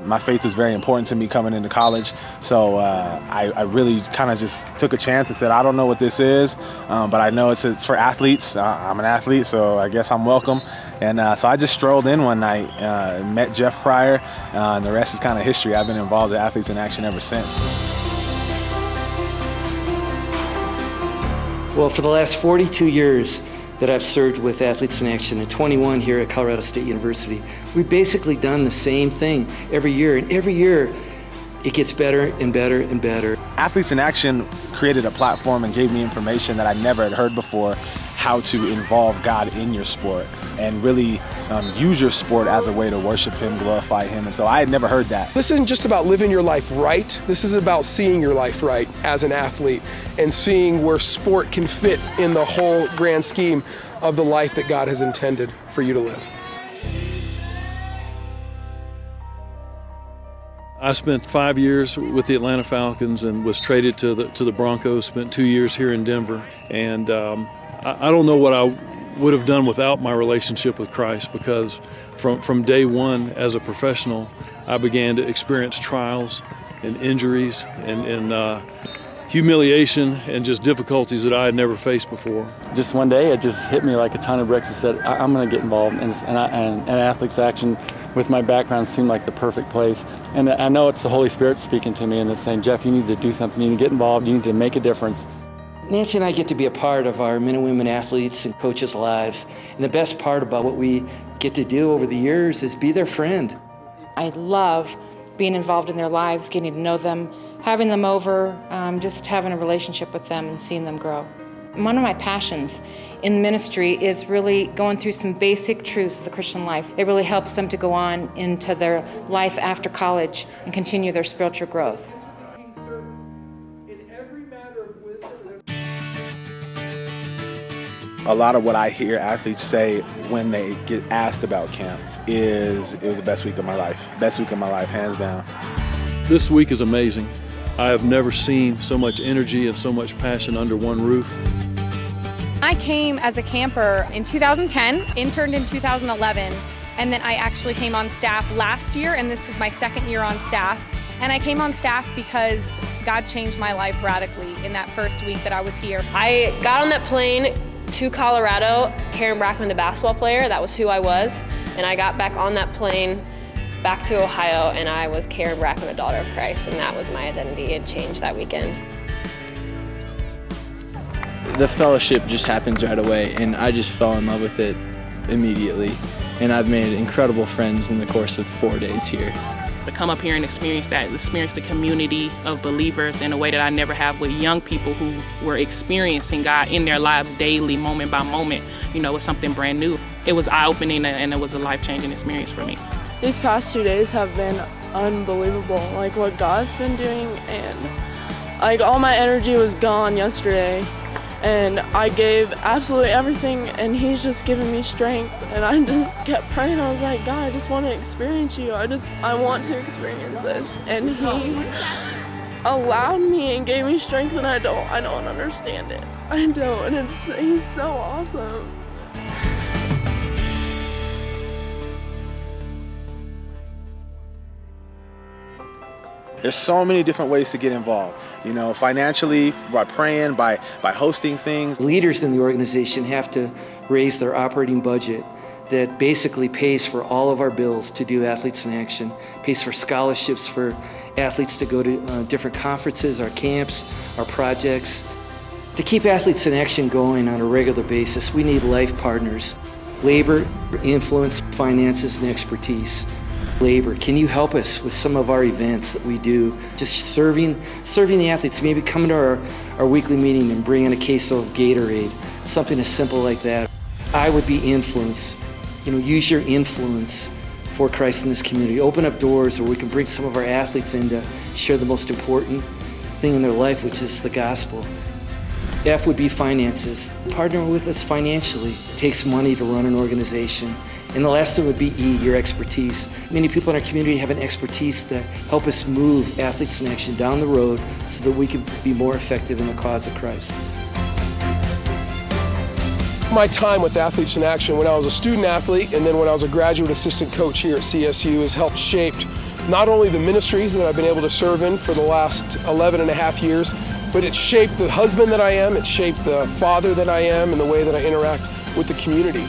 My faith is very important to me coming into college, so I really kind of just took a chance and said, I don't know what this is, but I know it's for athletes. I'm an athlete, so I guess I'm welcome. And so I just strolled in one night, met Jeff Pryor, and the rest is kind of history. I've been involved with Athletes in Action ever since. Well, for the last 42 years that I've served with Athletes in Action and 21 here at Colorado State University, we've basically done the same thing every year, and every year it gets better and better and better. Athletes in Action created a platform and gave me information that I never had heard before, how to involve God in your sport and really use your sport as a way to worship Him, glorify Him. And so I had never heard that. This isn't just about living your life right. This is about seeing your life right as an athlete and seeing where sport can fit in the whole grand scheme of the life that God has intended for you to live. I spent 5 years with the Atlanta Falcons and was traded to the Broncos, spent 2 years here in Denver. And I don't know what I would have done without my relationship with Christ, because from day one as a professional, I began to experience trials and injuries and humiliation and just difficulties that I had never faced before. Just one day, it just hit me like a ton of bricks and said, I'm going to get involved. And Athletes Action, with my background, seemed like the perfect place. And I know it's the Holy Spirit speaking to me and it's saying, Jeff, you need to do something. You need to get involved. You need to make a difference. Nancy and I get to be a part of our men and women athletes and coaches' lives. And the best part about what we get to do over the years is be their friend. I love being involved in their lives, getting to know them, having them over, just having a relationship with them and seeing them grow. One of my passions in ministry is really going through some basic truths of the Christian life. It really helps them to go on into their life after college and continue their spiritual growth. A lot of what I hear athletes say when they get asked about camp is, it was the best week of my life. Best week of my life, hands down. This week is amazing. I have never seen so much energy and so much passion under one roof. I came as a camper in 2010, interned in 2011, and then I actually came on staff last year, and this is my second year on staff. And I came on staff because God changed my life radically in that first week that I was here. I got on that plane to Colorado, Karen Brackman, the basketball player, that was who I was. And I got back on that plane back to Ohio, and I was Karen Brackman, a daughter of Christ, and that was my identity. It changed that weekend. The fellowship just happens right away, and I just fell in love with it immediately. And I've made incredible friends in the course of 4 days here. To come up here and experience that, experience the community of believers in a way that I never have with young people who were experiencing God in their lives daily, moment by moment. You know, it was something brand new. It was eye-opening, and it was a life-changing experience for me. These past 2 days have been unbelievable, like what God's been doing, and like all my energy was gone yesterday, and I gave absolutely everything, and He's just given me strength, and I just kept praying. I was like, God, I just want to experience You. I want to experience this, and He allowed me and gave me strength, and I don't understand it. I don't, and He's so awesome. There's so many different ways to get involved, you know, financially, by praying, by hosting things. Leaders in the organization have to raise their operating budget that basically pays for all of our bills to do Athletes in Action, pays for scholarships for athletes to go to different conferences, our camps, our projects. To keep Athletes in Action going on a regular basis, we need life partners, labor, influence, finances, and expertise. Labor, can you help us with some of our events that we do? Just serving the athletes, maybe coming to our weekly meeting and bringing a case of Gatorade, something as simple like that. I would be influence. You know, use your influence for Christ in this community. Open up doors where we can bring some of our athletes in to share the most important thing in their life, which is the gospel. F would be finances. Partner with us financially. It takes money to run an organization. And the last one would be E, your expertise. Many people in our community have an expertise to help us move Athletes in Action down the road so that we can be more effective in the cause of Christ. My time with Athletes in Action when I was a student athlete and then when I was a graduate assistant coach here at CSU has helped shape not only the ministry that I've been able to serve in for the last 11 and a half years, but it's shaped the husband that I am, it's shaped the father that I am, and the way that I interact with the community.